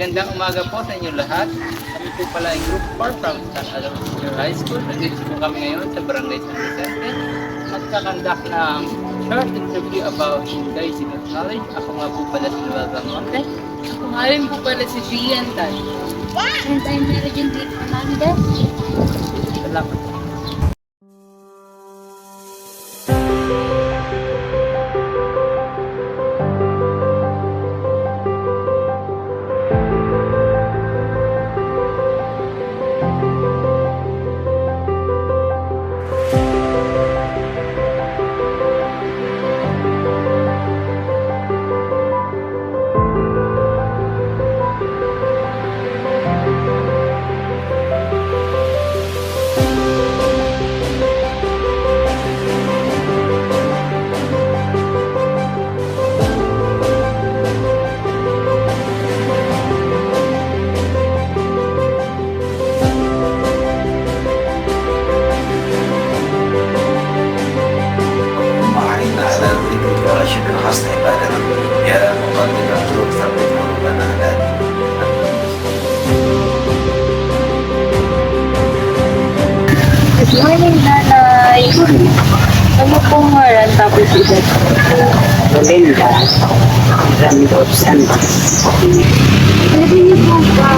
Magandang umaga po sa inyo lahat. Kami po pala ay Group 4 from San Adolfo Senior High School. Nandito po kami ngayon sa Barangay San Vicente. Magkakandak ng short interview about basic knowledge. Ako nga po pala si Noel Monte. Ako nga rin po pala si Gian Tan. And I'm Mary Jane D. Fernandez. Salamat. Hasta ibadah ya membantu terus sampai perubahan dan Good morning, Nanay. Ano pong ngaran tapos edad? Belinda Randolph Santos. Pwede niyo po ba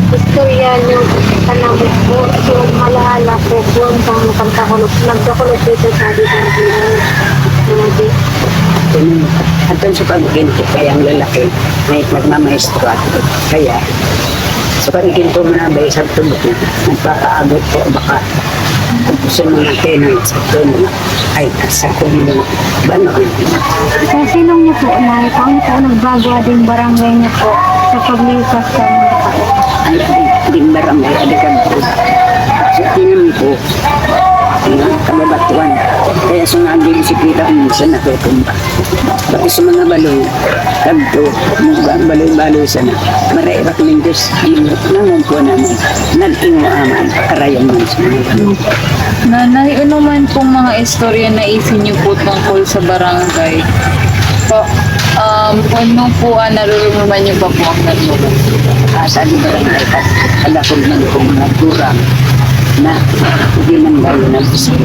istorya niyo kanamit po yung malaala po kung saan nagkakulog dito sa ating Atun sa pag-ginto kayang lalaki may magmamaestro ako. Kaya sa pag-ginto mo na ba isang tubok nagpakaabot po baka sa mga tenants ito mga ay sa kumilo bano. Kung sinong niyo po, Nay, kung po nagbago ading barangay niyo po sa paglipas sa mga tao? Ay din barangay adagan po. So tingnan po mga kababatuan. Kaya sungagin si Pita minsan natutumba. Pati sa mga baloy, kagto, mga baloy-baloy sana. Marairak ng Diyos, nangon po namin, nag-ingo aman, karayan man sa mga baloy. Nanay, ano man pong mga istorya na isin niyo po tungkol sa barangay? Po, ano po narurungan niyo pa po ang nalulong? Sa di barangay, alakog man po mga turang na hindi man tayo nag-isip.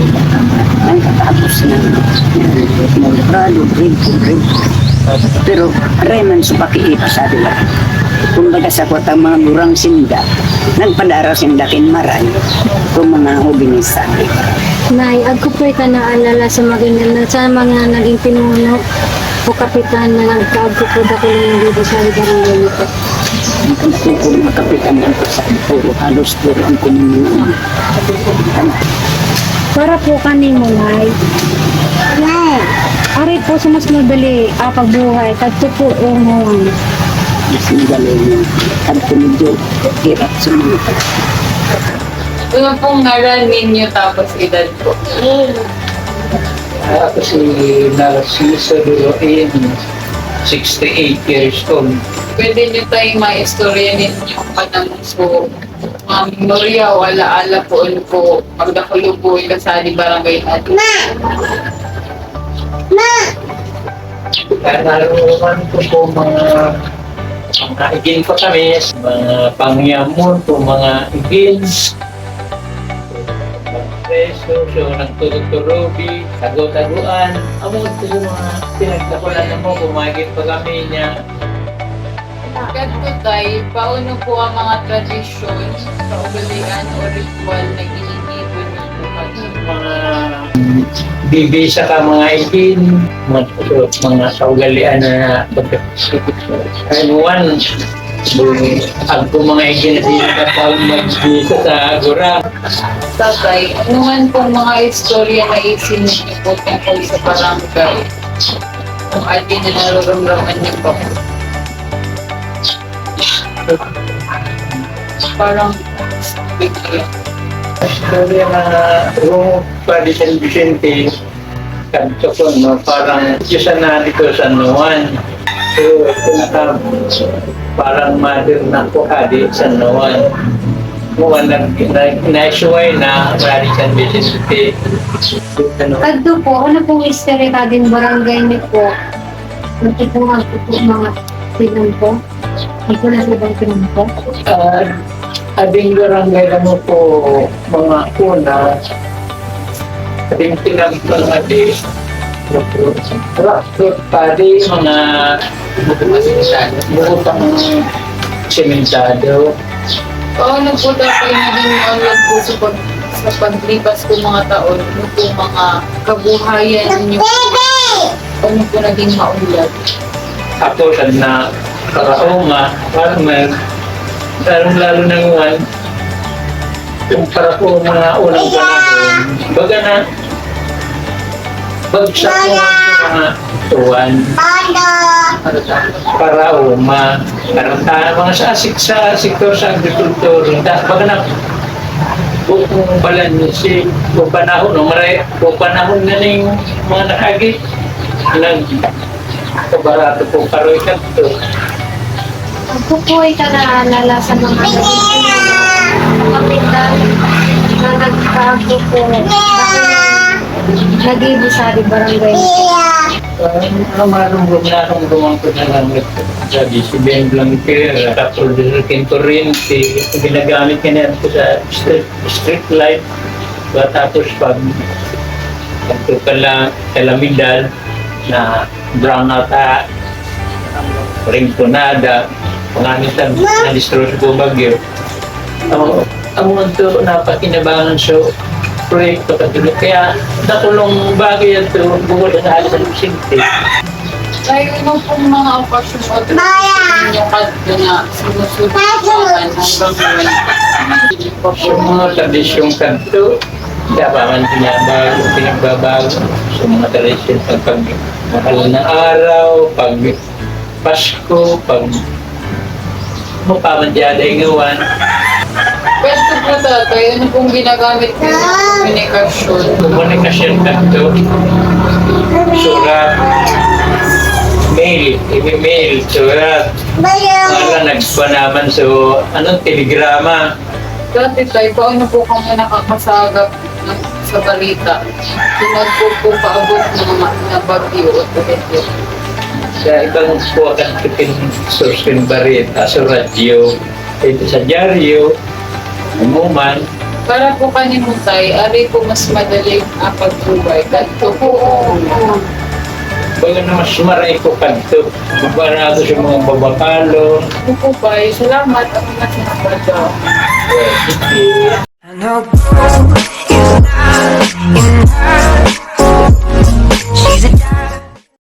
Ang katapos ng prado, grade. Pero reman sa pakiita sa dila. Kumbaga sa kotang mga murang sinda, nagpadara sindakin maray kung mga hubinisan. Nay, ako po'y ka naalala sa mga naging pinuno o kapitan na nagkaag ko po dako lang dito sa barangay nito. Kung mga kapitan yan po sa puro, halos puro ang kumunong. Para po kanimo, Nay. Nay, ari po sa mas madali pagbuhay, kadto po umuwan. Mas magaling yung kanto hirap sa mga Ano pong ngaran ninyo tapos edad po? Ako si Narciso Duroin, 68 years old. Pwede niyo tayong maistorya ninyo kanang po memorya o alaala po ano po magdakulo po kasali barangay natin. Kaya naroon ko po mga igin pa kami, mga pangyamon po, mga igin. Preso, so nagtulog-tulobi, tago-taguan. Amo ito yung mga pinagdakulan na mo, pumagin pa kami niya. Kadto tay, paano po ang mga tradisyon sa ugalian o ritual na ginigibon niyo po kanina? Mga bibisa ka mga igin, mga kaugalian na kainuan. Ang mga igin na sinatapang magbisa sa agura. Tatay, ano man pong mga istorya na isin niyo po tungkol sa barangay? Kung atin na nararamdaman niyo po. Parang bigla. Istorya na yung Padre San Vicente, kanto ko, no, parang Diyos na dito sa Nuan. So, parang mother na po kadi sa Nuan. Muwan naisuway na Padre San Vicente. Kadto po, ano pong istorya ka din barangay niyo po? Nagtipungan po po mga silang po? Ading barangay ano po mga una, ading pinagpang adi, traktor padi, mga bukutang sementado. Paano po dapat naging online po sa paglipas ko mga taon? Ano po mga kabuhayan ninyo? Paano po naging maunlad? Ako na karaoma, parang lalo na ngayon, yung para po mga unang panahon, baga na, bagsak mo ang mga tuwan, para uma, parang mga sa sektor sa agrikultur, baga na, kung balan si kung panahon, kung panahon na ng mga nakagit, kabarato po karoy ka ito. Ako po ay naalala sa mga kapitan na nagtago po nag-ibo sa barangay. Marunong na akong ko na lang sabi si Ben Blanquer, tapos din kuryente, ginagamit ka na ito sa street light. Tapos pag ito pala kalamidad na brown ata, ringtonada, pangamitan na distro sa bagyo. Ang mga ito napakinabangan sa proyekto katulad. Kaya nakulong bagay ito bukod sa alis ng sinti. Ay, ano pong mga okasyon o yung kadto na sinusunod hanggang ngayon? Yung mga tradisyong kanto, dapat pinagbabago sa mga tradisyon pag mahal na araw, pag Pasko, pag mapamandyada yung gawan. Pwede po tatay, ano pong ginagamit ko sa komunikasyon? Komunikasyon kanto, surat, mail, surat. Mga nagpa naman so, telegrama. Dati tayo, paano po kami nakakasagap sa balita? Sunod po paabot ng mga bagyo at bagyo. Sa ibang po akan source ng barita sa radyo, ito sa dyaryo, umuman. Para po kanino tayo, ari po mas madaling pagbuhay. Ganito po. Baga na mas maray ko kanto. Mabarado sa mga babakalo. Ano po ba? Salamat ang mga sinabada. Sige. I know